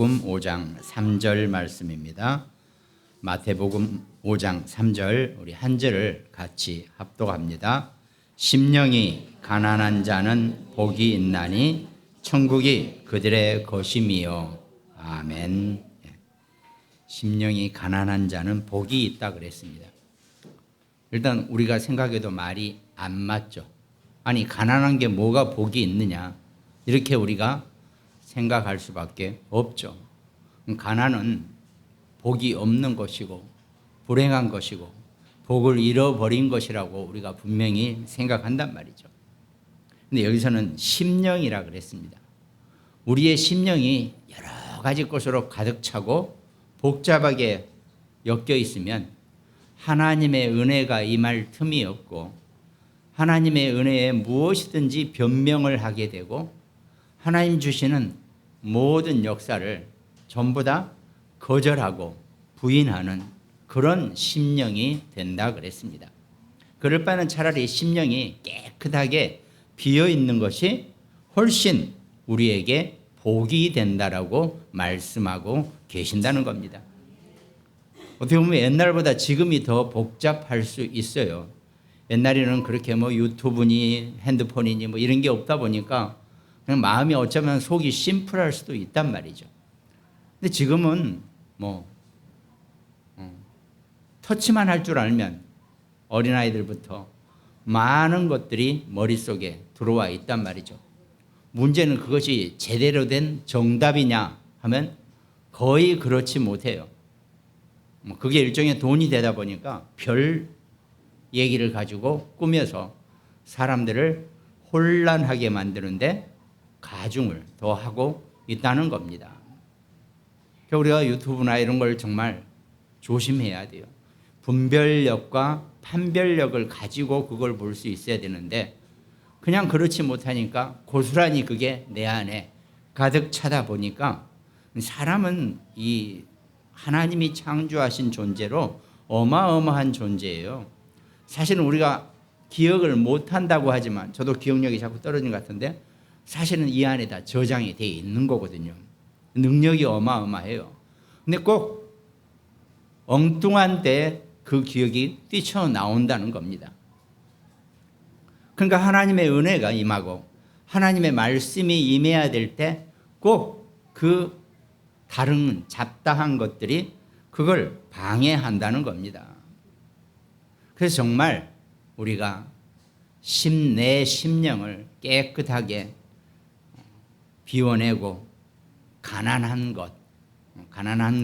마태복음 5장 3절 말씀입니다. 마태복음 5장 3절 우리 한 절을 같이 합독합니다. 심령이 가난한 자는 복이 있나니 천국이 그들의 것임이요. 아멘. 심령이 가난한 자는 복이 있다 그랬습니다. 일단 우리가 생각해도 말이 안 맞죠. 아니 가난한 게 뭐가 복이 있느냐 이렇게 우리가 생각할 수밖에 없죠. 가난은 복이 없는 것이고 불행한 것이고 복을 잃어버린 것이라고 우리가 분명히 생각한단 말이죠. 근데 여기서는 심령이라 그랬습니다. 우리의 심령이 여러 가지 것으로 가득 차고 복잡하게 엮여 있으면 하나님의 은혜가 임할 틈이 없고 하나님의 은혜에 무엇이든지 변명을 하게 되고 하나님 주시는 모든 역사를 전부 다 거절하고 부인하는 그런 심령이 된다 그랬습니다. 그럴 바에는 차라리 심령이 깨끗하게 비어 있는 것이 훨씬 우리에게 복이 된다라고 말씀하고 계신다는 겁니다. 어떻게 보면 옛날보다 지금이 더 복잡할 수 있어요. 옛날에는 그렇게 유튜브니 핸드폰이니 이런 게 없다 보니까 그냥 마음이 어쩌면 속이 심플할 수도 있단 말이죠. 근데 지금은 터치만 할 줄 알면 어린아이들부터 많은 것들이 머릿속에 들어와 있단 말이죠. 문제는 그것이 제대로 된 정답이냐 하면 거의 그렇지 못해요. 그게 일종의 돈이 되다 보니까 별 얘기를 가지고 꾸며서 사람들을 혼란하게 만드는데 가중을 더 하고 있다는 겁니다. 우리가 유튜브나 이런 걸 정말 조심해야 돼요. 분별력과 판별력을 가지고 그걸 볼 수 있어야 되는데 그냥 그렇지 못하니까 고스란히 그게 내 안에 가득 차다 보니까 사람은 이 하나님이 창조하신 존재로 어마어마한 존재예요. 사실은 우리가 기억을 못한다고 하지만 저도 기억력이 자꾸 떨어지는 것 같은데 사실은 이 안에 다 저장이 되어 있는 거거든요. 능력이 어마어마해요. 근데 꼭 엉뚱한 때 그 기억이 뛰쳐나온다는 겁니다. 그러니까 하나님의 은혜가 임하고 하나님의 말씀이 임해야 될 때 꼭 그 다른 잡다한 것들이 그걸 방해한다는 겁니다. 그래서 정말 우리가 내 심령을 깨끗하게 비워내고 가난한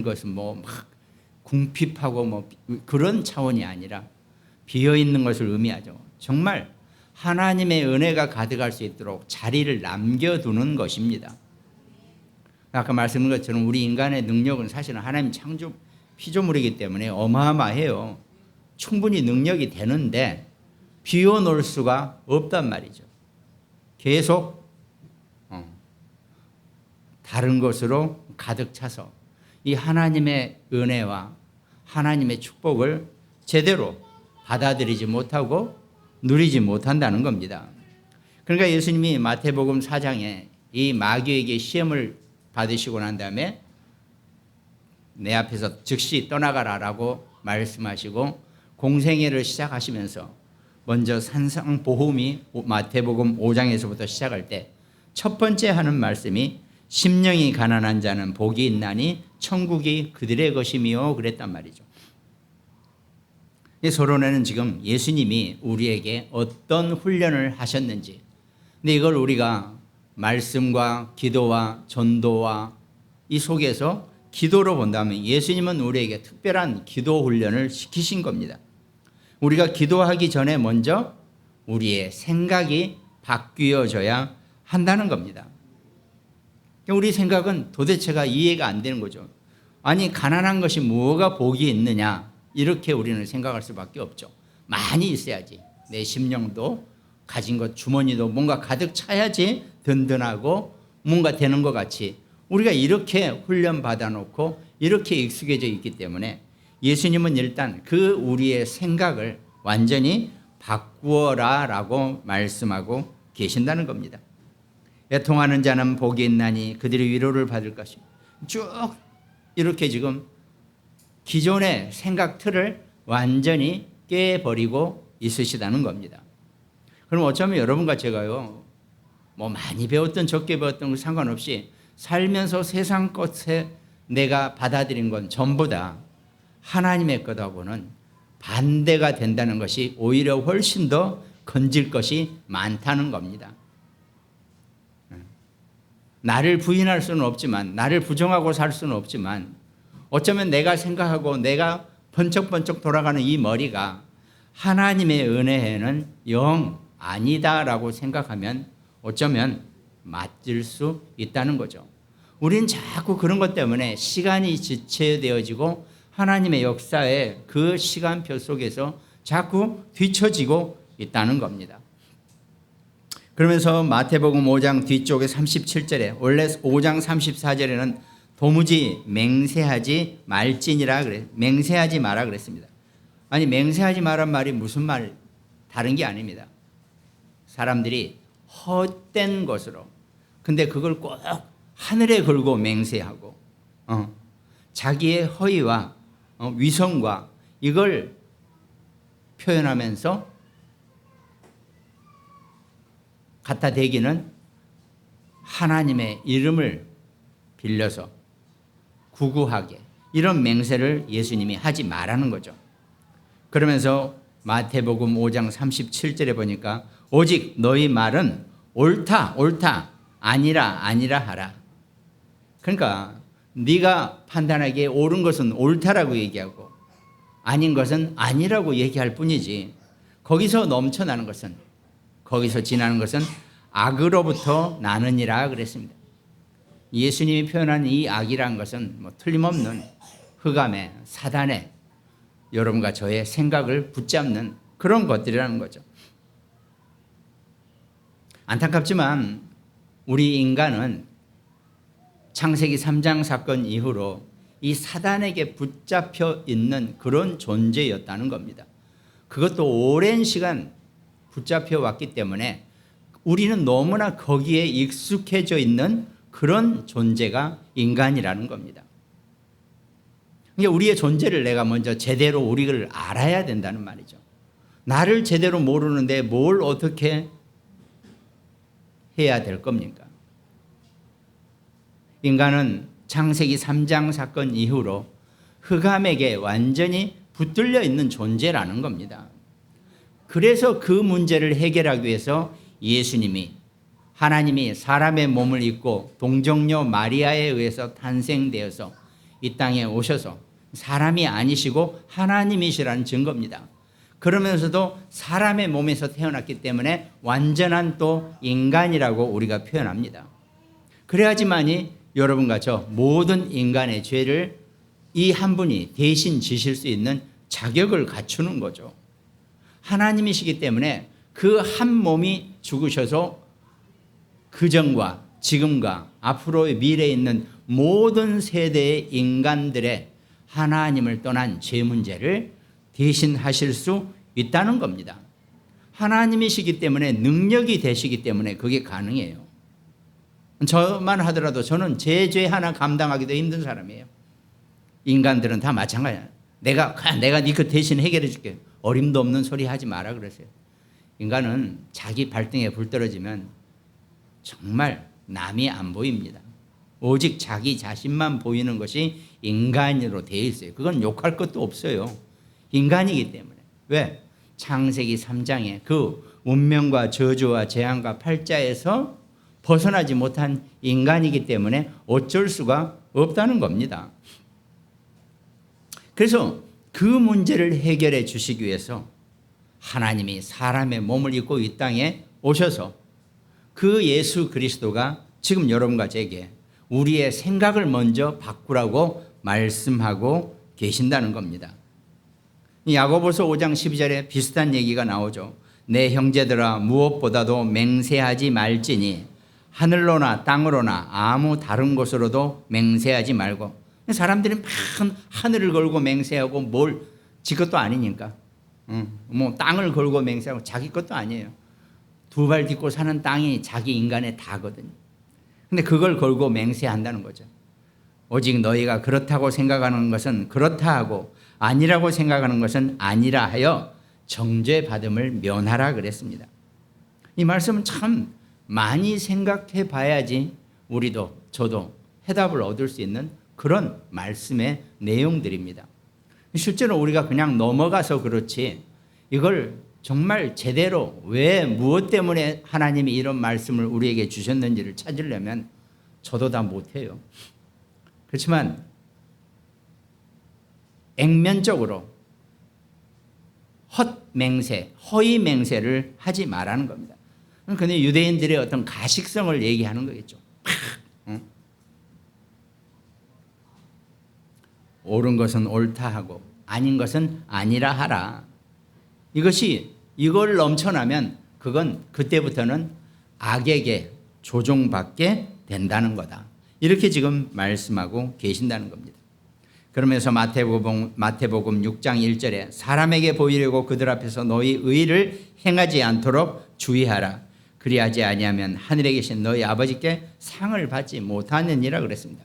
것은 막 궁핍하고 그런 차원이 아니라 비어있는 것을 의미하죠. 정말 하나님의 은혜가 가득할 수 있도록 자리를 남겨두는 것입니다. 아까 말씀드린 것처럼 우리 인간의 능력은 사실은 하나님 창조 피조물이기 때문에 어마어마해요. 충분히 능력이 되는데 비워놓을 수가 없단 말이죠. 계속 다른 것으로 가득 차서 이 하나님의 은혜와 하나님의 축복을 제대로 받아들이지 못하고 누리지 못한다는 겁니다. 그러니까 예수님이 마태복음 4장에 이 마귀에게 시험을 받으시고 난 다음에 내 앞에서 즉시 떠나가라라고 말씀하시고 공생애를 시작하시면서 먼저 산상보험이 마태복음 5장에서부터 시작할 때 첫 번째 하는 말씀이 심령이 가난한 자는 복이 있나니 천국이 그들의 것이며 그랬단 말이죠. 이 서론에는 지금 예수님이 우리에게 어떤 훈련을 하셨는지, 근데 이걸 우리가 말씀과 기도와 전도와 이 속에서 기도로 본다면 예수님은 우리에게 특별한 기도 훈련을 시키신 겁니다. 우리가 기도하기 전에 먼저 우리의 생각이 바뀌어져야 한다는 겁니다. 우리 생각은 도대체가 이해가 안 되는 거죠. 아니 가난한 것이 뭐가 복이 있느냐 이렇게 우리는 생각할 수밖에 없죠. 많이 있어야지 내 심령도 가진 것 주머니도 뭔가 가득 차야지 든든하고 뭔가 되는 것 같이 우리가 이렇게 훈련 받아놓고 이렇게 익숙해져 있기 때문에 예수님은 일단 그 우리의 생각을 완전히 바꾸어라 라고 말씀하고 계신다는 겁니다. 애통하는 자는 복이 있나니 그들이 위로를 받을 것이고 쭉 이렇게 지금 기존의 생각 틀을 완전히 깨버리고 있으시다는 겁니다. 그럼 어쩌면 여러분과 제가요, 뭐 많이 배웠던 적게 배웠던 거 상관없이 살면서 세상 것에 내가 받아들인 건 전부 다 하나님의 것하고는 반대가 된다는 것이 오히려 훨씬 더 건질 것이 많다는 겁니다. 나를 부인할 수는 없지만, 나를 부정하고 살 수는 없지만, 어쩌면 내가 생각하고 내가 번쩍번쩍 돌아가는 이 머리가 하나님의 은혜에는 영 아니다라고 생각하면 어쩌면 맞을 수 있다는 거죠. 우린 자꾸 그런 것 때문에 시간이 지체되어지고 하나님의 역사의 그 시간표 속에서 자꾸 뒤처지고 있다는 겁니다. 그러면서 마태복음 5장 뒤쪽에 37절에, 원래 5장 34절에는 도무지 맹세하지 말지니라 그래. 맹세하지 마라 그랬습니다. 아니, 맹세하지 마란 말이 무슨 말, 다른 게 아닙니다. 사람들이 헛된 것으로, 근데 그걸 꼭 하늘에 걸고 맹세하고 자기의 허위와 위선과 이걸 표현하면서 갖다 대기는 하나님의 이름을 빌려서 구구하게, 이런 맹세를 예수님이 하지 말라는 거죠. 그러면서 마태복음 5장 37절에 보니까 오직 너희 말은 옳다 옳다 아니라 아니라 하라. 그러니까 네가 판단하기에 옳은 것은 옳다라고 얘기하고 아닌 것은 아니라고 얘기할 뿐이지, 거기서 넘쳐나는 것은, 거기서 지나는 것은 악으로부터 나느니라 그랬습니다. 예수님이 표현한 이 악이란 것은 뭐 틀림없는 흑암의 사단의 여러분과 저의 생각을 붙잡는 그런 것들이라는 거죠. 안타깝지만 우리 인간은 창세기 3장 사건 이후로 이 사단에게 붙잡혀 있는 그런 존재였다는 겁니다. 그것도 오랜 시간 붙잡혀 왔기 때문에 우리는 너무나 거기에 익숙해져 있는 그런 존재가 인간이라는 겁니다. 그러니까 우리의 존재를 내가 먼저 제대로 우리를 알아야 된다는 말이죠. 나를 제대로 모르는데 뭘 어떻게 해야 될 겁니까? 인간은 창세기 3장 사건 이후로 흑암에게 완전히 붙들려 있는 존재라는 겁니다. 그래서 그 문제를 해결하기 위해서 예수님이, 하나님이 사람의 몸을 입고 동정녀 마리아에 의해서 탄생되어서 이 땅에 오셔서 사람이 아니시고 하나님이시라는 증거입니다. 그러면서도 사람의 몸에서 태어났기 때문에 완전한 또 인간이라고 우리가 표현합니다. 그래야지만이 여러분과 저 모든 인간의 죄를 이 한 분이 대신 지실 수 있는 자격을 갖추는 거죠. 하나님이시기 때문에 그 한 몸이 죽으셔서 그전과 지금과 앞으로의 미래에 있는 모든 세대의 인간들의 하나님을 떠난 죄 문제를 대신하실 수 있다는 겁니다. 하나님이시기 때문에, 능력이 되시기 때문에 그게 가능해요. 저만 하더라도 저는 제 죄 하나 감당하기도 힘든 사람이에요. 인간들은 다 마찬가지야. 내가 네 그 대신 해결해 줄게. 어림도 없는 소리 하지 마라 그러세요. 인간은 자기 발등에 불 떨어지면 정말 남이 안 보입니다. 오직 자기 자신만 보이는 것이 인간으로 되어 있어요. 그건 욕할 것도 없어요. 인간이기 때문에. 왜? 창세기 3장에 그 운명과 저주와 재앙과 팔자에서 벗어나지 못한 인간이기 때문에 어쩔 수가 없다는 겁니다. 그래서 그 문제를 해결해 주시기 위해서 하나님이 사람의 몸을 입고 이 땅에 오셔서 그 예수 그리스도가 지금 여러분과 제게 우리의 생각을 먼저 바꾸라고 말씀하고 계신다는 겁니다. 야고보서 5장 12절에 비슷한 얘기가 나오죠. 내 형제들아 무엇보다도 맹세하지 말지니 하늘로나 땅으로나 아무 다른 곳으로도 맹세하지 말고. 사람들이 막 하늘을 걸고 맹세하고 뭘 지 것도 아니니까 뭐 땅을 걸고 맹세하고 자기 것도 아니에요. 두 발 딛고 사는 땅이 자기 인간의 다거든요. 근데 그걸 걸고 맹세한다는 거죠. 오직 너희가 그렇다고 생각하는 것은 그렇다 하고 아니라고 생각하는 것은 아니라 하여 정죄받음을 면하라 그랬습니다. 이 말씀은 참 많이 생각해 봐야지 우리도 저도 해답을 얻을 수 있는 그런 말씀의 내용들입니다. 실제로 우리가 그냥 넘어가서 그렇지 이걸 정말 제대로 왜 무엇 때문에 하나님이 이런 말씀을 우리에게 주셨는지를 찾으려면 저도 다 못해요. 그렇지만 액면적으로 헛맹세, 허위 맹세를 하지 말라는 겁니다. 그런데 유대인들의 어떤 가식성을 얘기하는 거겠죠. 옳은 것은 옳다 하고 아닌 것은 아니라 하라. 이걸 넘쳐나면 그건 그때부터는 악에게 조종받게 된다는 거다. 이렇게 지금 말씀하고 계신다는 겁니다. 그러면서 마태복음 6장 1절에 사람에게 보이려고 그들 앞에서 너희 의를 행하지 않도록 주의하라. 그리하지 아니하면 하늘에 계신 너희 아버지께 상을 받지 못하느니라 그랬습니다.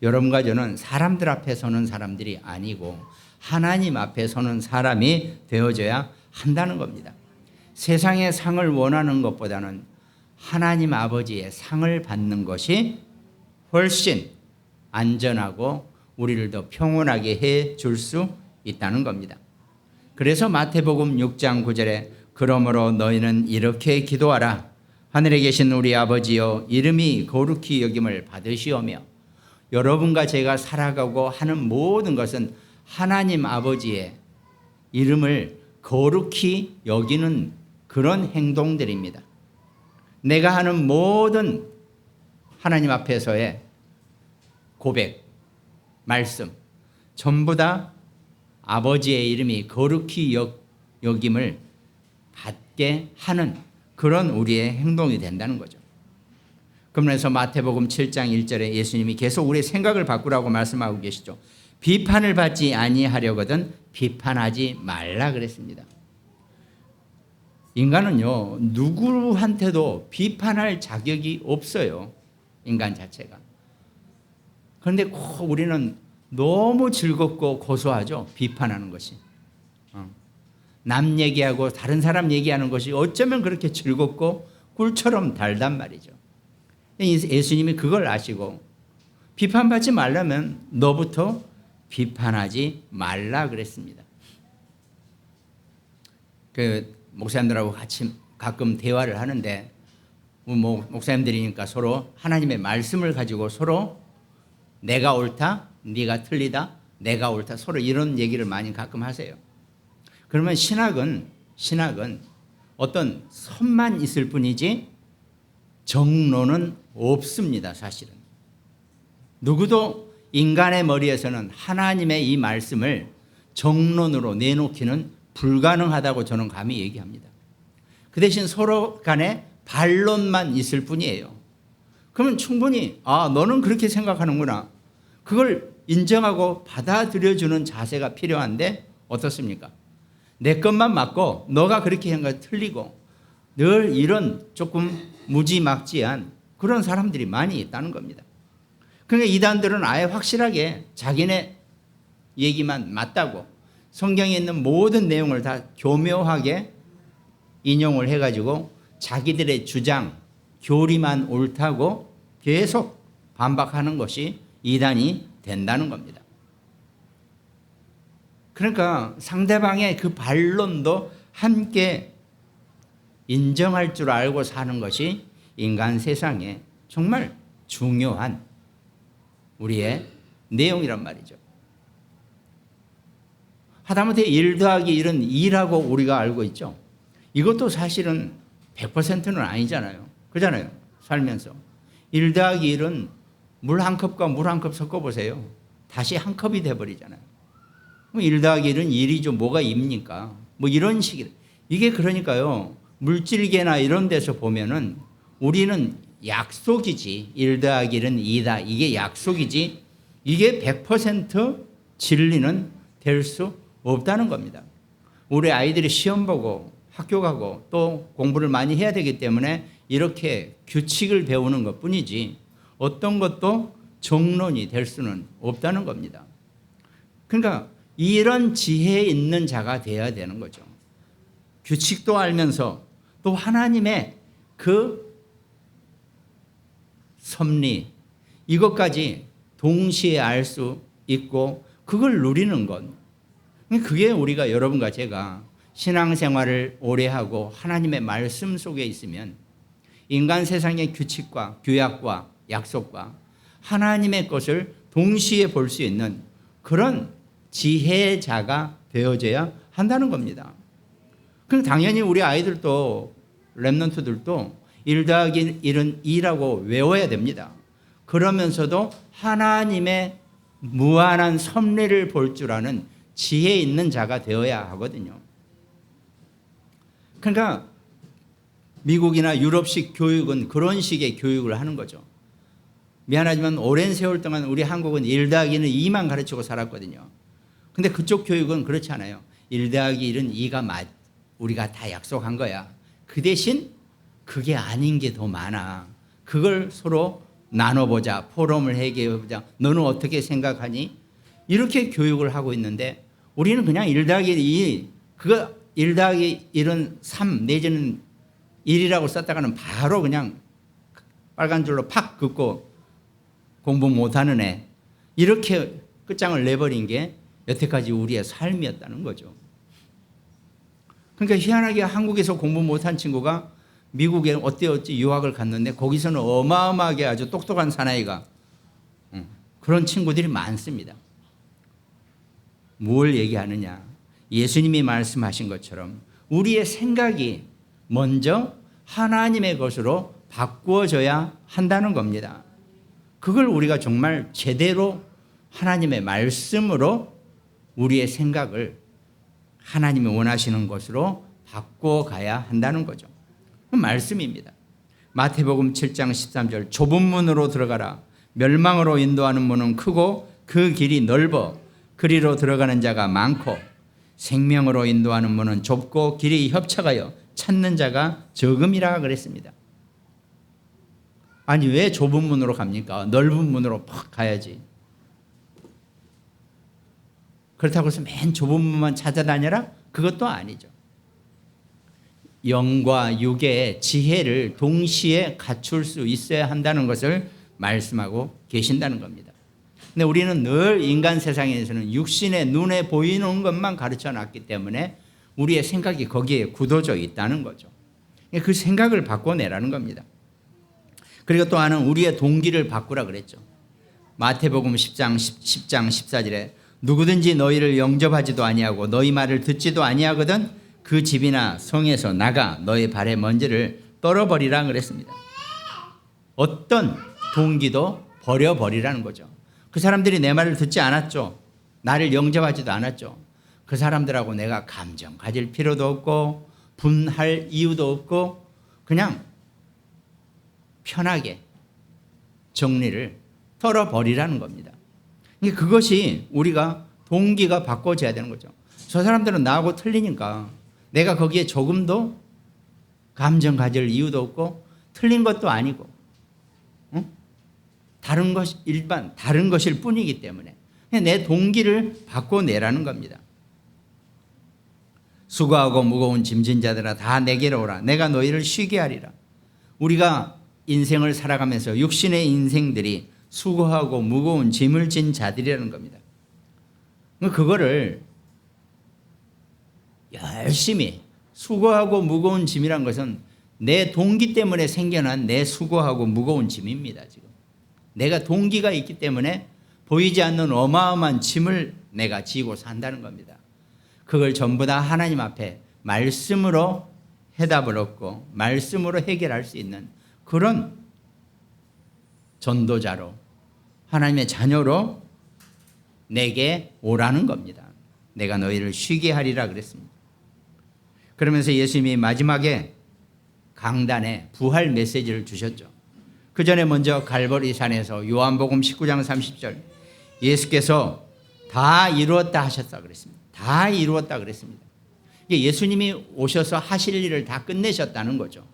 여러분과 저는 사람들 앞에 서는 사람들이 아니고 하나님 앞에 서는 사람이 되어져야 한다는 겁니다. 세상의 상을 원하는 것보다는 하나님 아버지의 상을 받는 것이 훨씬 안전하고 우리를 더 평온하게 해 줄 수 있다는 겁니다. 그래서 마태복음 6장 9절에 그러므로 너희는 이렇게 기도하라. 하늘에 계신 우리 아버지여 이름이 거룩히 여김을 받으시오며. 여러분과 제가 살아가고 하는 모든 것은 하나님 아버지의 이름을 거룩히 여기는 그런 행동들입니다. 내가 하는 모든 하나님 앞에서의 고백, 말씀 전부 다 아버지의 이름이 거룩히 여김을 받게 하는 그런 우리의 행동이 된다는 거죠. 그러면서 마태복음 7장 1절에 예수님이 계속 우리의 생각을 바꾸라고 말씀하고 계시죠. 비판을 받지 아니하려거든 비판하지 말라 그랬습니다. 인간은요 누구한테도 비판할 자격이 없어요. 인간 자체가. 그런데 꼭 우리는 너무 즐겁고 고소하죠. 비판하는 것이. 남 얘기하고 다른 사람 얘기하는 것이 어쩌면 그렇게 즐겁고 꿀처럼 달단 말이죠. 예수님이 그걸 아시고 비판받지 말라면 너부터 비판하지 말라 그랬습니다. 그 목사님들하고 같이 가끔 대화를 하는데 목사님들이니까 서로 하나님의 말씀을 가지고 서로 내가 옳다, 네가 틀리다, 내가 옳다 서로 이런 얘기를 많이 가끔 하세요. 그러면 신학은 어떤 선만 있을 뿐이지 정론은 없습니다. 사실은. 누구도 인간의 머리에서는 하나님의 이 말씀을 정론으로 내놓기는 불가능하다고 저는 감히 얘기합니다. 그 대신 서로 간에 반론만 있을 뿐이에요. 그러면 충분히 너는 그렇게 생각하는구나. 그걸 인정하고 받아들여주는 자세가 필요한데 어떻습니까? 내 것만 맞고 너가 그렇게 한 거 틀리고 늘 이런 조금 무지막지한 그런 사람들이 많이 있다는 겁니다. 그러니까 이단들은 아예 확실하게 자기네 얘기만 맞다고 성경에 있는 모든 내용을 다 교묘하게 인용을 해가지고 자기들의 주장, 교리만 옳다고 계속 반박하는 것이 이단이 된다는 겁니다. 그러니까 상대방의 그 반론도 함께 인정할 줄 알고 사는 것이 인간 세상에 정말 중요한 우리의 내용이란 말이죠. 하다못해 1 더하기 1은 2라고 우리가 알고 있죠. 이것도 사실은 100%는 아니잖아요. 그렇잖아요. 살면서. 1 더하기 1은 물 한 컵과 물 한 컵 섞어보세요. 다시 한 컵이 돼버리잖아요. 1 더하기 1은 1이죠. 뭐가 2입니까? 이런 식이. 이게 그러니까요. 물질계나 이런 데서 보면은 우리는 약속이지. 1 더하기 1은 2다. 이게 약속이지. 이게 100% 진리는 될 수 없다는 겁니다. 우리 아이들이 시험 보고 학교 가고 또 공부를 많이 해야 되기 때문에 이렇게 규칙을 배우는 것 뿐이지 어떤 것도 정론이 될 수는 없다는 겁니다. 그러니까 이런 지혜 있는 자가 되어야 되는 거죠. 규칙도 알면서 또 하나님의 그 섭리 이것까지 동시에 알 수 있고 그걸 누리는 것. 그게 우리가 여러분과 제가 신앙생활을 오래 하고 하나님의 말씀 속에 있으면 인간 세상의 규칙과 규약과 약속과 하나님의 것을 동시에 볼 수 있는 그런 지혜자가 되어져야 한다는 겁니다. 그럼 당연히 우리 아이들도 랩런트들도 1 더하기 1은 2라고 외워야 됩니다. 그러면서도 하나님의 무한한 섭리를 볼 줄 아는 지혜 있는 자가 되어야 하거든요. 그러니까 미국이나 유럽식 교육은 그런 식의 교육을 하는 거죠. 미안하지만 오랜 세월 동안 우리 한국은 1 더하기는 2만 가르치고 살았거든요. 근데 그쪽 교육은 그렇지 않아요. 1 더하기 1은 2가 우리가 다 약속한 거야. 그 대신 그게 아닌 게 더 많아. 그걸 서로 나눠보자. 포럼을 해결해보자. 너는 어떻게 생각하니? 이렇게 교육을 하고 있는데 우리는 그냥 1 더하기 2, 그거 1 더하기 1은 3 내지는 1이라고 썼다가는 바로 그냥 빨간 줄로 팍 긋고 공부 못하는 애. 이렇게 끝장을 내버린 게 여태까지 우리의 삶이었다는 거죠. 그러니까 희한하게 한국에서 공부 못한 친구가 미국에 어찌 유학을 갔는데 거기서는 어마어마하게 아주 똑똑한 사나이가 그런 친구들이 많습니다. 뭘 얘기하느냐. 예수님이 말씀하신 것처럼 우리의 생각이 먼저 하나님의 것으로 바꾸어져야 한다는 겁니다. 그걸 우리가 정말 제대로 하나님의 말씀으로 우리의 생각을 하나님이 원하시는 것으로 바꿔가야 한다는 거죠. 그 말씀입니다. 마태복음 7장 13절 좁은 문으로 들어가라. 멸망으로 인도하는 문은 크고 그 길이 넓어 그리로 들어가는 자가 많고 생명으로 인도하는 문은 좁고 길이 협착하여 찾는 자가 적음이라 그랬습니다. 아니 왜 좁은 문으로 갑니까? 넓은 문으로 팍 가야지. 그렇다고 해서 맨 좁은 문만 찾아다녀라? 그것도 아니죠. 영과 육의 지혜를 동시에 갖출 수 있어야 한다는 것을 말씀하고 계신다는 겁니다. 근데 우리는 늘 인간 세상에서는 육신의 눈에 보이는 것만 가르쳐 놨기 때문에 우리의 생각이 거기에 굳어져 있다는 거죠. 그 생각을 바꿔내라는 겁니다. 그리고 또 하나는 우리의 동기를 바꾸라 그랬죠. 마태복음 10장 14절에 누구든지 너희를 영접하지도 아니하고 너희 말을 듣지도 아니하거든 그 집이나 성에서 나가 너희 발의 먼지를 떨어버리라 그랬습니다. 어떤 동기도 버려버리라는 거죠. 그 사람들이 내 말을 듣지 않았죠. 나를 영접하지도 않았죠. 그 사람들하고 내가 감정 가질 필요도 없고 분할 이유도 없고 그냥 편하게 정리를 털어버리라는 겁니다. 그것이 우리가 동기가 바꿔져야 되는 거죠. 저 사람들은 나하고 틀리니까 내가 거기에 조금도 감정 가질 이유도 없고 틀린 것도 아니고 다른 것 일반 다른 것일 뿐이기 때문에 내 동기를 바꿔내라는 겁니다. 수고하고 무거운 짐진 자들아 다 내게로 오라. 내가 너희를 쉬게 하리라. 우리가 인생을 살아가면서 육신의 인생들이 수고하고 무거운 짐을 진 자들이라는 겁니다. 그거를 열심히 수고하고 무거운 짐이란 것은 내 동기 때문에 생겨난 내 수고하고 무거운 짐입니다. 지금 내가 동기가 있기 때문에 보이지 않는 어마어마한 짐을 내가 지고 산다는 겁니다. 그걸 전부 다 하나님 앞에 말씀으로 해답을 얻고 말씀으로 해결할 수 있는 그런 전도자로 하나님의 자녀로 내게 오라는 겁니다. 내가 너희를 쉬게 하리라 그랬습니다. 그러면서 예수님이 마지막에 강단에 부활 메시지를 주셨죠. 그 전에 먼저 갈보리 산에서 요한복음 19장 30절 예수께서 다 이루었다 하셨다 그랬습니다. 다 이루었다 그랬습니다. 예수님이 오셔서 하실 일을 다 끝내셨다는 거죠.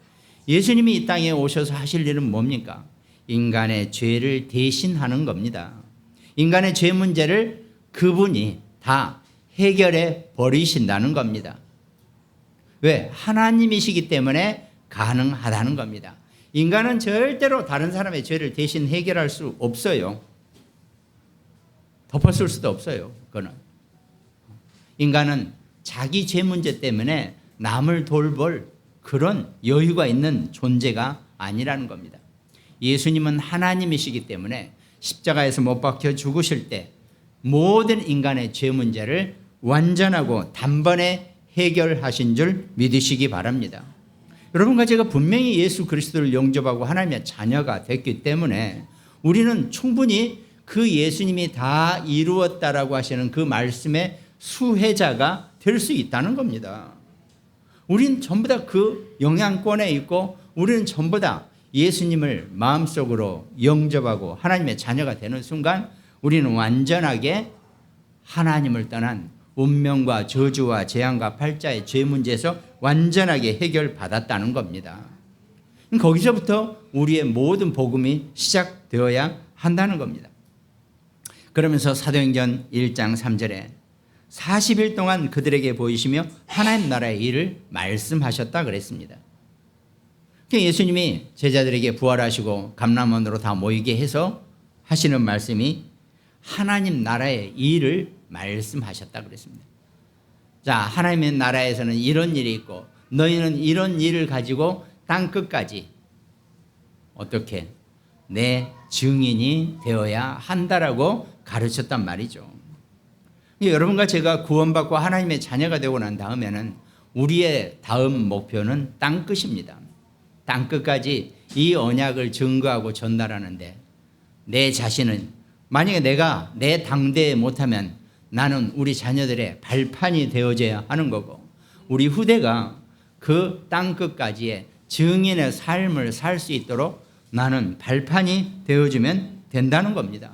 예수님이 이 땅에 오셔서 하실 일은 뭡니까? 인간의 죄를 대신하는 겁니다. 인간의 죄 문제를 그분이 다 해결해 버리신다는 겁니다. 왜? 하나님이시기 때문에 가능하다는 겁니다. 인간은 절대로 다른 사람의 죄를 대신 해결할 수 없어요. 덮어쓸 수도 없어요. 그거는. 인간은 자기 죄 문제 때문에 남을 돌볼 그런 여유가 있는 존재가 아니라는 겁니다. 예수님은 하나님이시기 때문에 십자가에서 못 박혀 죽으실 때 모든 인간의 죄 문제를 완전하고 단번에 해결하신 줄 믿으시기 바랍니다. 여러분과 제가 분명히 예수 그리스도를 영접하고 하나님의 자녀가 됐기 때문에 우리는 충분히 그 예수님이 다 이루었다라고 하시는 그 말씀의 수혜자가 될 수 있다는 겁니다. 우리는 전부 다 그 영향권에 있고 우리는 전부 다 예수님을 마음속으로 영접하고 하나님의 자녀가 되는 순간 우리는 완전하게 하나님을 떠난 운명과 저주와 재앙과 팔자의 죄 문제에서 완전하게 해결받았다는 겁니다. 거기서부터 우리의 모든 복음이 시작되어야 한다는 겁니다. 그러면서 사도행전 1장 3절에 40일 동안 그들에게 보이시며 하나님 나라의 일을 말씀하셨다 그랬습니다. 예수님이 제자들에게 부활하시고 감람원으로 다 모이게 해서 하시는 말씀이 하나님 나라의 일을 말씀하셨다 그랬습니다. 자, 하나님의 나라에서는 이런 일이 있고 너희는 이런 일을 가지고 땅끝까지 어떻게 내 증인이 되어야 한다라고 가르쳤단 말이죠. 여러분과 제가 구원받고 하나님의 자녀가 되고 난 다음에는 우리의 다음 목표는 땅끝입니다. 땅끝까지 이 언약을 증거하고 전달하는데 내 자신은 만약에 내가 내 당대에 못하면 나는 우리 자녀들의 발판이 되어져야 하는 거고 우리 후대가 그 땅끝까지의 증인의 삶을 살 수 있도록 나는 발판이 되어주면 된다는 겁니다.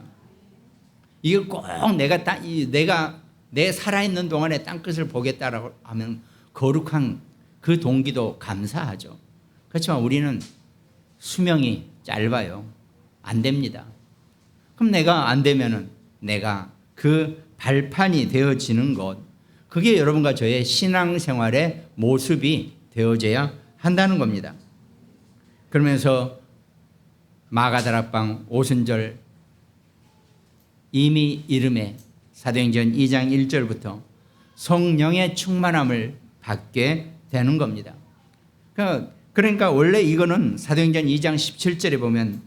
이게 꼭 내가 내 살아있는 동안에 땅끝을 보겠다라고 하면 거룩한 그 동기도 감사하죠. 그렇지만 우리는 수명이 짧아요. 안 됩니다. 그럼 내가 안 되면은 내가 그 발판이 되어지는 것, 그게 여러분과 저의 신앙생활의 모습이 되어져야 한다는 겁니다. 그러면서 마가다락방 오순절 이미 이름에 사도행전 2장 1절부터 성령의 충만함을 받게 되는 겁니다. 그러니까 원래 이거는 사도행전 2장 17절에 보면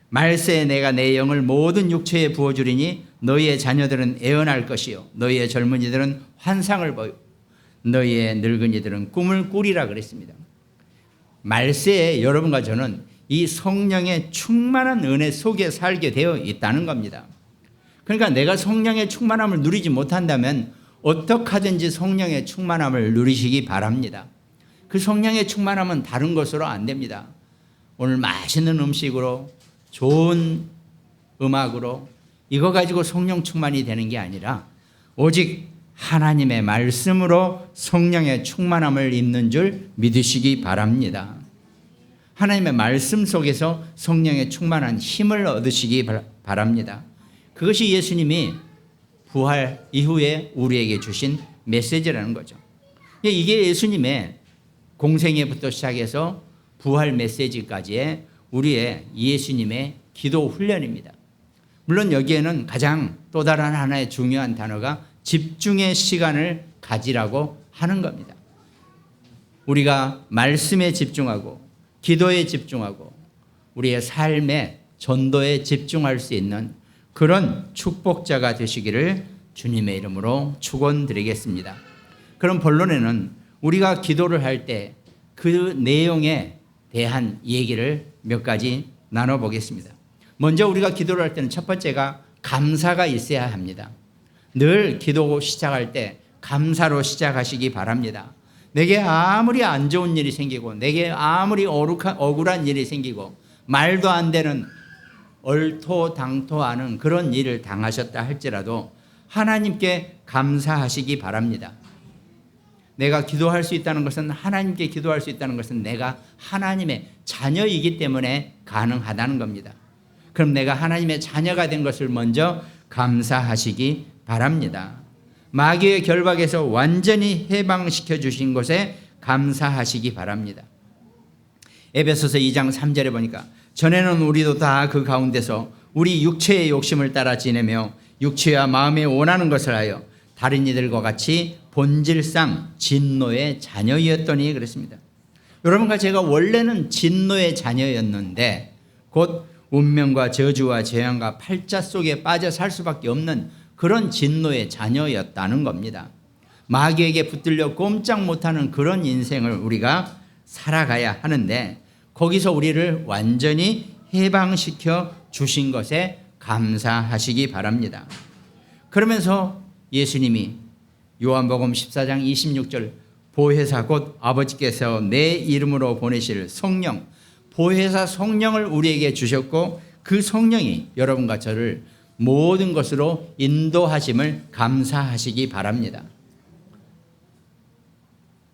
말세에 내가 내 영을 모든 육체에 부어주리니 너희의 자녀들은 애언할 것이요 너희의 젊은이들은 환상을 보이고 너희의 늙은이들은 꿈을 꾸리라 그랬습니다. 말세에 여러분과 저는 이 성령의 충만한 은혜 속에 살게 되어 있다는 겁니다. 그러니까 내가 성령의 충만함을 누리지 못한다면 어떻게 하든지 성령의 충만함을 누리시기 바랍니다. 그 성령의 충만함은 다른 것으로 안 됩니다. 오늘 맛있는 음식으로 좋은 음악으로 이거 가지고 성령 충만이 되는 게 아니라 오직 하나님의 말씀으로 성령의 충만함을 입는 줄 믿으시기 바랍니다. 하나님의 말씀 속에서 성령의 충만한 힘을 얻으시기 바랍니다. 그것이 예수님이 부활 이후에 우리에게 주신 메시지라는 거죠. 이게 예수님의 공생애부터 시작해서 부활 메시지까지의 우리의 예수님의 기도 훈련입니다. 물론 여기에는 가장 또 다른 하나의 중요한 단어가 집중의 시간을 가지라고 하는 겁니다. 우리가 말씀에 집중하고 기도에 집중하고 우리의 삶의 전도에 집중할 수 있는 그런 축복자가 되시기를 주님의 이름으로 축원드리겠습니다. 그럼 본론에는 우리가 기도를 할 때 그 내용에 대한 얘기를 몇 가지 나눠보겠습니다. 먼저 우리가 기도를 할 때는 첫 번째가 감사가 있어야 합니다. 늘 기도 시작할 때 감사로 시작하시기 바랍니다. 내게 아무리 안 좋은 일이 생기고 내게 아무리 억울한 일이 생기고 말도 안 되는 얼토당토하는 그런 일을 당하셨다 할지라도 하나님께 감사하시기 바랍니다. 내가 기도할 수 있다는 것은 하나님께 기도할 수 있다는 것은 내가 하나님의 자녀이기 때문에 가능하다는 겁니다. 그럼 내가 하나님의 자녀가 된 것을 먼저 감사하시기 바랍니다. 마귀의 결박에서 완전히 해방시켜 주신 것에 감사하시기 바랍니다. 에베소서 2장 3절에 보니까 전에는 우리도 다 그 가운데서 우리 육체의 욕심을 따라 지내며 육체와 마음에 원하는 것을 하여 다른 이들과 같이 본질상 진노의 자녀였더니 그랬습니다. 여러분과 제가 원래는 진노의 자녀였는데 곧 운명과 저주와 재앙과 팔자 속에 빠져 살 수밖에 없는 그런 진노의 자녀였다는 겁니다. 마귀에게 붙들려 꼼짝 못하는 그런 인생을 우리가 살아가야 하는데 거기서 우리를 완전히 해방시켜 주신 것에 감사하시기 바랍니다. 그러면서 예수님이 요한복음 14장 26절 보혜사 곧 아버지께서 내 이름으로 보내실 성령, 보혜사 성령을 우리에게 주셨고 그 성령이 여러분과 저를 모든 것으로 인도하심을 감사하시기 바랍니다.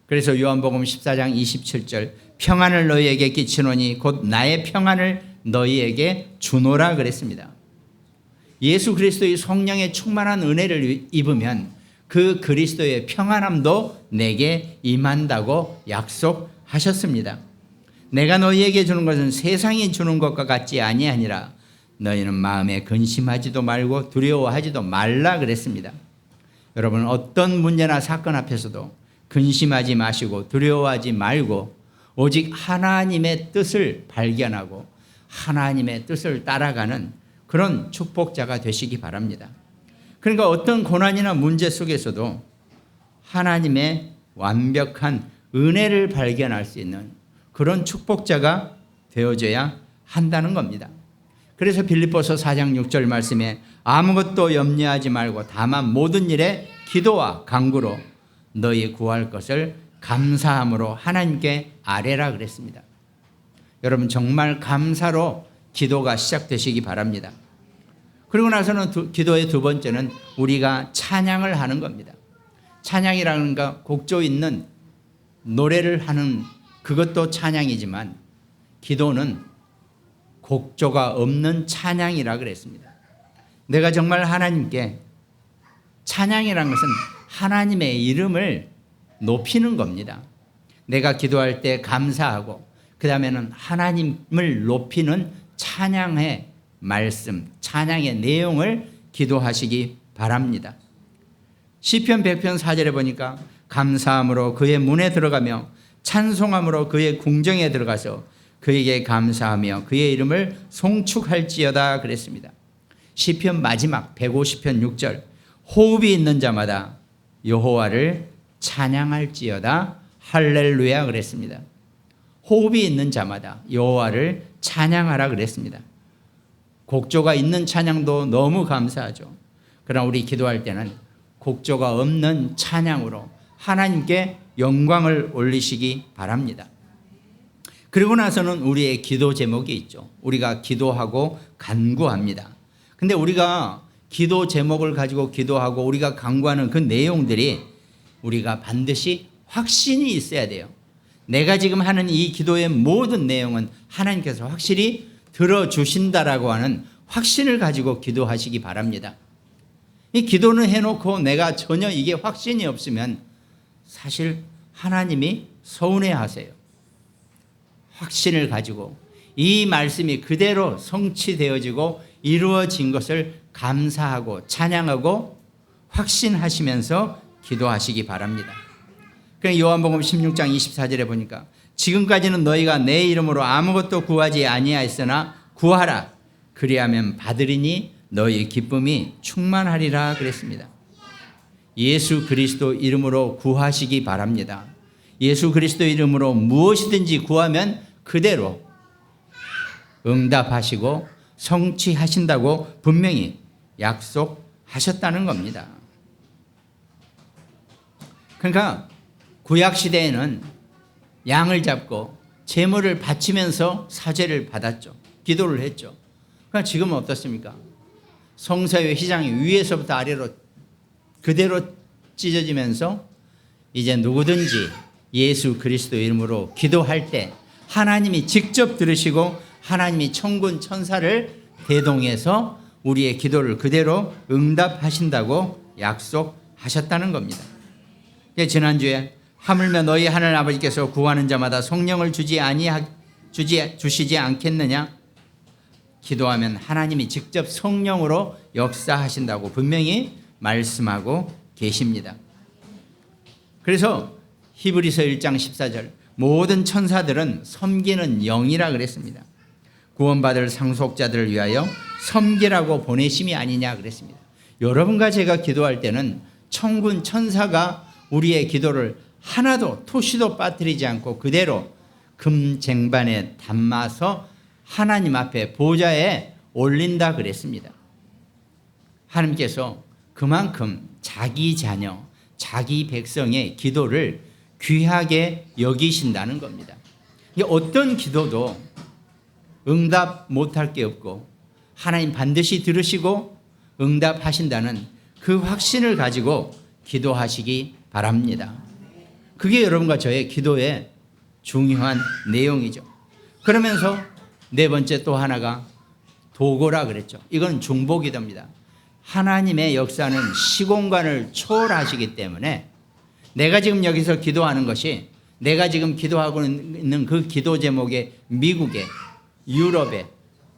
그래서 요한복음 14장 27절 평안을 너희에게 끼치노니 곧 나의 평안을 너희에게 주노라 그랬습니다. 예수 그리스도의 성령의 충만한 은혜를 입으면 그 그리스도의 평안함도 내게 임한다고 약속하셨습니다. 내가 너희에게 주는 것은 세상이 주는 것과 같지 아니하니라. 너희는 마음에 근심하지도 말고 두려워하지도 말라 그랬습니다. 여러분 어떤 문제나 사건 앞에서도 근심하지 마시고 두려워하지 말고 오직 하나님의 뜻을 발견하고 하나님의 뜻을 따라가는 그런 축복자가 되시기 바랍니다. 그러니까 어떤 고난이나 문제 속에서도 하나님의 완벽한 은혜를 발견할 수 있는 그런 축복자가 되어져야 한다는 겁니다. 그래서 빌립보서 4장 6절 말씀에 아무것도 염려하지 말고 다만 모든 일에 기도와 간구로 너희 구할 것을 감사함으로 하나님께 아뢰라 그랬습니다. 여러분 정말 감사로 기도가 시작되시기 바랍니다. 그리고 나서는 기도의 두 번째는 우리가 찬양을 하는 겁니다. 찬양이라는 건 곡조 있는 노래를 하는 그것도 찬양이지만 기도는 곡조가 없는 찬양이라 그랬습니다. 내가 정말 하나님께 찬양이라는 것은 하나님의 이름을 높이는 겁니다. 내가 기도할 때 감사하고 그 다음에는 하나님을 높이는 찬양의 말씀, 찬양의 내용을 기도하시기 바랍니다. 시편 100편 4절에 보니까 감사함으로 그의 문에 들어가며 찬송함으로 그의 궁정에 들어가서 그에게 감사하며 그의 이름을 송축할지어다 그랬습니다. 시편 마지막 150편 6절 호흡이 있는 자마다 여호와를 찬양할지어다 할렐루야 그랬습니다. 호흡이 있는 자마다 여호와를 찬양하라 그랬습니다. 곡조가 있는 찬양도 너무 감사하죠. 그러나 우리 기도할 때는 곡조가 없는 찬양으로 하나님께 영광을 올리시기 바랍니다. 그리고 나서는 우리의 기도 제목이 있죠. 우리가 기도하고 간구합니다. 근데 우리가 기도 제목을 가지고 기도하고 우리가 간구하는 그 내용들이 우리가 반드시 확신이 있어야 돼요. 내가 지금 하는 이 기도의 모든 내용은 하나님께서 확실히 들어주신다라고 하는 확신을 가지고 기도하시기 바랍니다. 이 기도는 해놓고 내가 전혀 이게 확신이 없으면 사실 하나님이 서운해하세요. 확신을 가지고 이 말씀이 그대로 성취되어지고 이루어진 것을 감사하고 찬양하고 확신하시면서 기도하시기 바랍니다. 그러니까 요한복음 16장 24절에 보니까 지금까지는 너희가 내 이름으로 아무것도 구하지 아니하였으나 구하라 그리하면 받으리니 너희 기쁨이 충만하리라 그랬습니다. 예수 그리스도 이름으로 구하시기 바랍니다. 예수 그리스도 이름으로 무엇이든지 구하면 그대로 응답하시고 성취하신다고 분명히 약속하셨다는 겁니다. 그러니까 구약 시대에는 양을 잡고 제물을 바치면서 사죄를 받았죠. 기도를 했죠. 그러니까 지금은 어떻습니까? 성소의 휘장이 위에서부터 아래로 그대로 찢어지면서 이제 누구든지 예수 그리스도 이름으로 기도할 때 하나님이 직접 들으시고 하나님이 천군 천사를 대동해서 우리의 기도를 그대로 응답하신다고 약속하셨다는 겁니다. 지난주에 하물며 너희 하늘 아버지께서 구하는 자마다 성령을 주시지 않겠느냐? 기도하면 하나님이 직접 성령으로 역사하신다고 분명히 말씀하고 계십니다. 그래서 히브리서 1장 14절 모든 천사들은 섬기는 영이라 그랬습니다. 구원받을 상속자들을 위하여 섬기라고 보내심이 아니냐 그랬습니다. 여러분과 제가 기도할 때는 천군 천사가 우리의 기도를 하나도 토시도 빠뜨리지 않고 그대로 금쟁반에 담아서 하나님 앞에 보좌에 올린다 그랬습니다. 하나님께서 그만큼 자기 자녀, 자기 백성의 기도를 귀하게 여기신다는 겁니다. 어떤 기도도 응답 못할 게 없고 하나님 반드시 들으시고 응답하신다는 그 확신을 가지고 기도하시기 바랍니다. 그게 여러분과 저의 기도의 중요한 내용이죠. 그러면서 네 번째 또 하나가 도고라 그랬죠. 이건 중보기도입니다. 하나님의 역사는 시공간을 초월하시기 때문에 내가 지금 여기서 기도하는 것이 내가 지금 기도하고 있는 그 기도 제목에 미국에 유럽에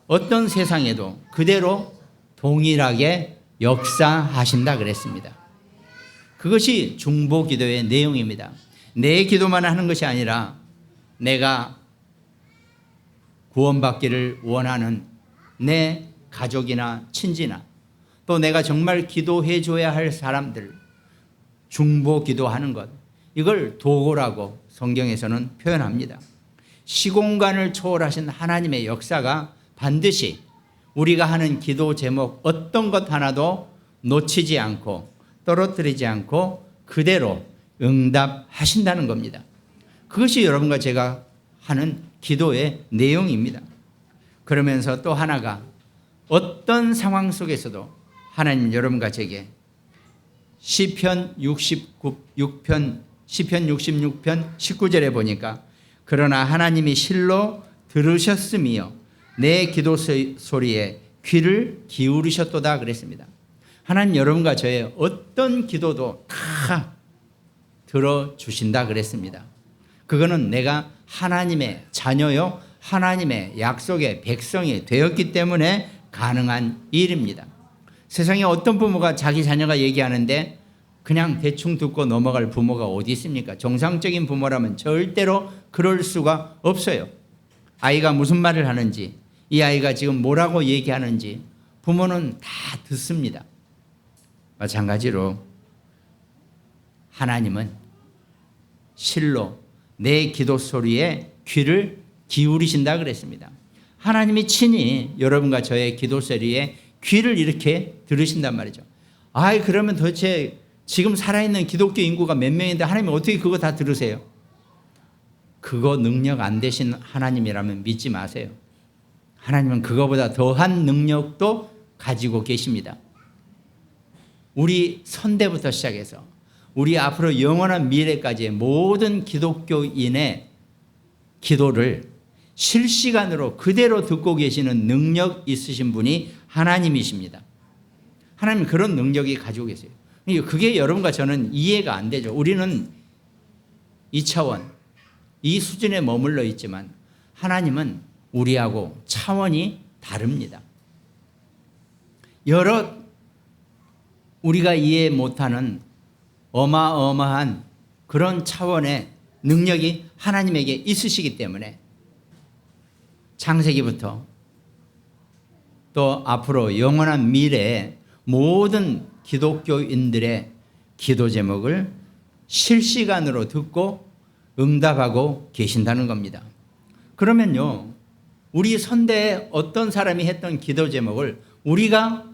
어떤 세상에도 그대로 동일하게 역사하신다 그랬습니다. 그것이 중보기도의 내용입니다. 내 기도만 하는 것이 아니라 내가 구원받기를 원하는 내 가족이나 친지나 또 내가 정말 기도해 줘야 할 사람들 중보 기도하는 것, 이걸 도고라고 성경에서는 표현합니다. 시공간을 초월하신 하나님의 역사가 반드시 우리가 하는 기도 제목 어떤 것 하나도 놓치지 않고 떨어뜨리지 않고 그대로 응답하신다는 겁니다. 그것이 여러분과 제가 하는 기도의 내용입니다. 그러면서 또 하나가 어떤 상황 속에서도 하나님 여러분과 제게 시편 66편 19절에 보니까 그러나 하나님이 실로 들으셨으며 내 기도 소리에 귀를 기울이셨도다 그랬습니다. 하나님 여러분과 저의 어떤 기도도 다 들어주신다 그랬습니다. 그거는 내가 하나님의 자녀요 하나님의 약속의 백성이 되었기 때문에 가능한 일입니다. 세상에 어떤 부모가 자기 자녀가 얘기하는데 그냥 대충 듣고 넘어갈 부모가 어디 있습니까? 정상적인 부모라면 절대로 그럴 수가 없어요. 아이가 무슨 말을 하는지, 이 아이가 지금 뭐라고 얘기하는지 부모는 다 듣습니다. 마찬가지로 하나님은 실로 내 기도 소리에 귀를 기울이신다 그랬습니다. 하나님이 친히 여러분과 저의 기도 소리에 귀를 이렇게 들으신단 말이죠. 그러면 도대체 지금 살아있는 기독교 인구가 몇 명인데 하나님이 어떻게 그거 다 들으세요? 그거 능력 안 되신 하나님이라면 믿지 마세요. 하나님은 그거보다 더한 능력도 가지고 계십니다. 우리 선대부터 시작해서 우리 앞으로 영원한 미래까지의 모든 기독교인의 기도를 실시간으로 그대로 듣고 계시는 능력 있으신 분이 하나님이십니다. 하나님 그런 능력이 가지고 계세요. 그게 여러분과 저는 이해가 안 되죠. 우리는 이 차원, 이 수준에 머물러 있지만 하나님은 우리하고 차원이 다릅니다. 여러 우리가 이해 못하는 어마어마한 그런 차원의 능력이 하나님에게 있으시기 때문에 창세기부터 또 앞으로 영원한 미래에 모든 기독교인들의 기도 제목을 실시간으로 듣고 응답하고 계신다는 겁니다. 그러면요, 우리 선대에 어떤 사람이 했던 기도 제목을 우리가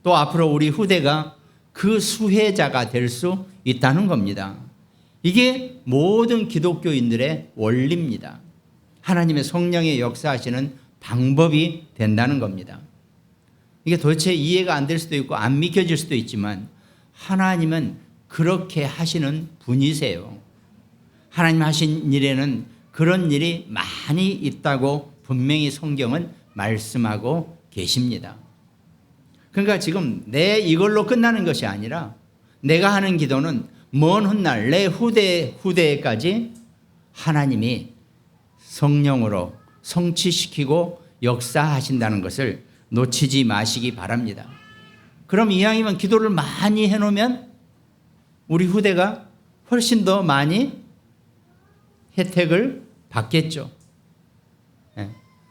또 앞으로 우리 후대가 그 수혜자가 될 수 있다는 겁니다. 이게 모든 기독교인들의 원리입니다. 하나님의 성령의 역사하시는 방법이 된다는 겁니다. 이게 도대체 이해가 안 될 수도 있고 안 믿겨질 수도 있지만 하나님은 그렇게 하시는 분이세요. 하나님 하신 일에는 그런 일이 많이 있다고 분명히 성경은 말씀하고 계십니다. 그러니까 지금 내 이걸로 끝나는 것이 아니라 내가 하는 기도는 먼 훗날 내 후대까지 하나님이 성령으로 성취시키고 역사하신다는 것을 놓치지 마시기 바랍니다. 그럼 이왕이면 기도를 많이 해놓으면 우리 후대가 훨씬 더 많이 혜택을 받겠죠.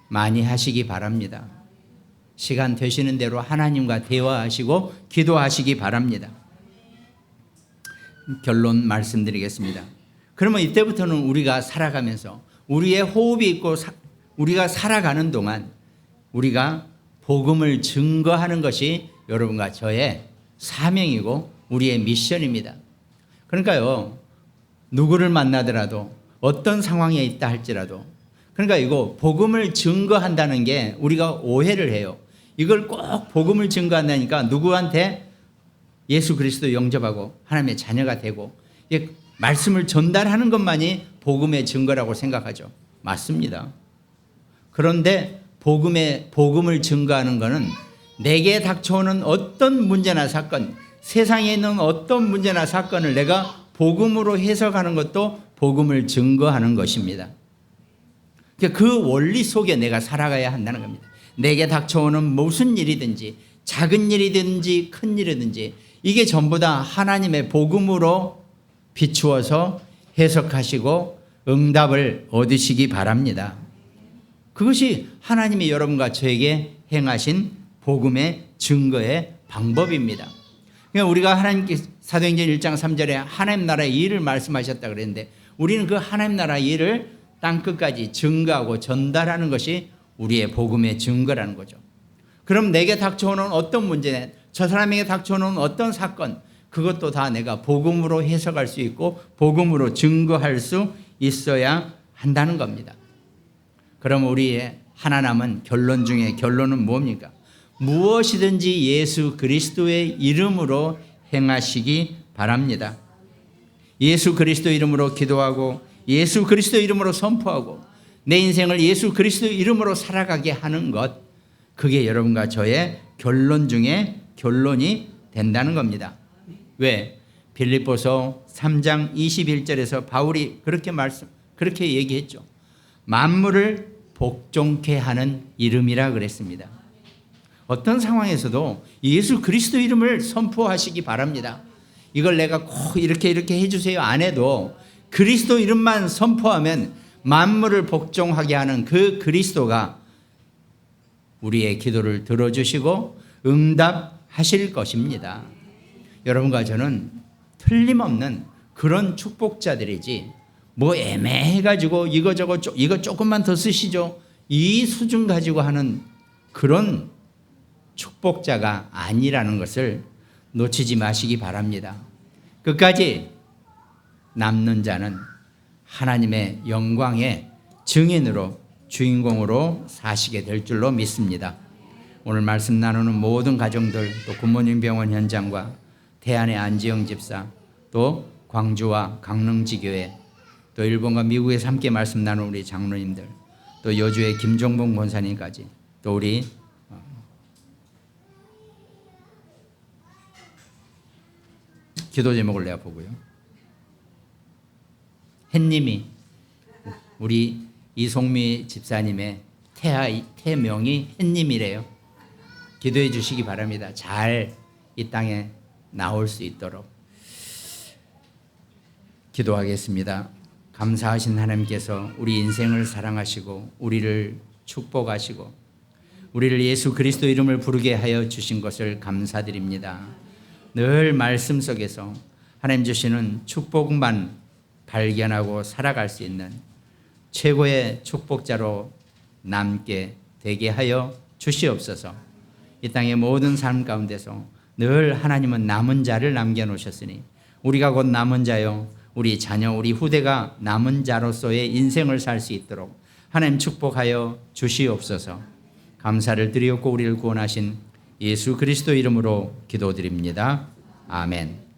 많이 하시기 바랍니다. 시간 되시는 대로 하나님과 대화하시고 기도하시기 바랍니다. 결론 말씀드리겠습니다. 그러면 이때부터는 우리가 살아가면서 우리의 호흡이 있고 우리가 살아가는 동안 우리가 복음을 증거하는 것이 여러분과 저의 사명이고 우리의 미션입니다. 그러니까요, 누구를 만나더라도 어떤 상황에 있다 할지라도 그러니까 이거 복음을 증거한다는 게 우리가 오해를 해요. 이걸 꼭 복음을 증거한다니까 누구한테 예수 그리스도 영접하고 하나님의 자녀가 되고 말씀을 전달하는 것만이 복음의 증거라고 생각하죠. 맞습니다. 그런데 복음을 증거하는 것은 내게 닥쳐오는 어떤 문제나 사건, 세상에 있는 어떤 문제나 사건을 내가 복음으로 해석하는 것도 복음을 증거하는 것입니다. 그 원리 속에 내가 살아가야 한다는 겁니다. 내게 닥쳐오는 무슨 일이든지 작은 일이든지 큰 일이든지 이게 전부 다 하나님의 복음으로 비추어서 해석하시고 응답을 얻으시기 바랍니다. 그것이 하나님이 여러분과 저에게 행하신 복음의 증거의 방법입니다. 그러니까 우리가 하나님께 사도행전 1장 3절에 하나님 나라의 일을 말씀하셨다 그랬는데 우리는 그 하나님 나라의 일을 땅끝까지 증거하고 전달하는 것이 우리의 복음의 증거라는 거죠. 그럼 내게 닥쳐오는 어떤 문제, 저 사람에게 닥쳐오는 어떤 사건, 그것도 다 내가 복음으로 해석할 수 있고 복음으로 증거할 수 있어야 한다는 겁니다. 그럼 우리의 하나 남은 결론 중에 결론은 뭡니까? 무엇이든지 예수 그리스도의 이름으로 행하시기 바랍니다. 예수 그리스도 이름으로 기도하고 예수 그리스도 이름으로 선포하고 내 인생을 예수 그리스도 이름으로 살아가게 하는 것, 그게 여러분과 저의 결론 중에 결론이 된다는 겁니다. 왜? 빌립보서 3장 21절에서 바울이 그렇게 얘기했죠. 만물을 복종케 하는 이름이라 그랬습니다. 어떤 상황에서도 예수 그리스도 이름을 선포하시기 바랍니다. 이걸 내가 꼭 이렇게 해주세요 안 해도 그리스도 이름만 선포하면 만물을 복종하게 하는 그 그리스도가 우리의 기도를 들어주시고 응답하실 것입니다. 여러분과 저는 틀림없는 그런 축복자들이지 뭐 애매해가지고 이거 조금만 더 쓰시죠 이 수준 가지고 하는 그런 축복자가 아니라는 것을 놓치지 마시기 바랍니다. 끝까지 남는 자는 하나님의 영광의 증인으로 주인공으로 사시게 될 줄로 믿습니다. 오늘 말씀 나누는 모든 가정들, 또 굿모닝 병원 현장과 태안의 안지영 집사, 또 광주와 강릉지교회, 또 일본과 미국에서 함께 말씀 나누는 우리 장로님들, 또 여주의 김종봉 권사님까지, 또 우리 기도 제목을 내가 보고요. 햇님이 우리 이송미 집사님의 태명이 햇님이래요. 기도해 주시기 바랍니다. 잘 이 땅에 나올 수 있도록 기도하겠습니다. 감사하신 하나님께서 우리 인생을 사랑하시고 우리를 축복하시고 우리를 예수 그리스도 이름을 부르게 하여 주신 것을 감사드립니다. 늘 말씀 속에서 하나님 주시는 축복만 발견하고 살아갈 수 있는 최고의 축복자로 남게 되게 하여 주시옵소서. 이 땅의 모든 삶 가운데서 늘 하나님은 남은 자를 남겨놓으셨으니 우리가 곧 남은 자요 우리 자녀 우리 후대가 남은 자로서의 인생을 살 수 있도록 하나님 축복하여 주시옵소서. 감사를 드리옵고 우리를 구원하신 예수 그리스도 이름으로 기도드립니다. 아멘.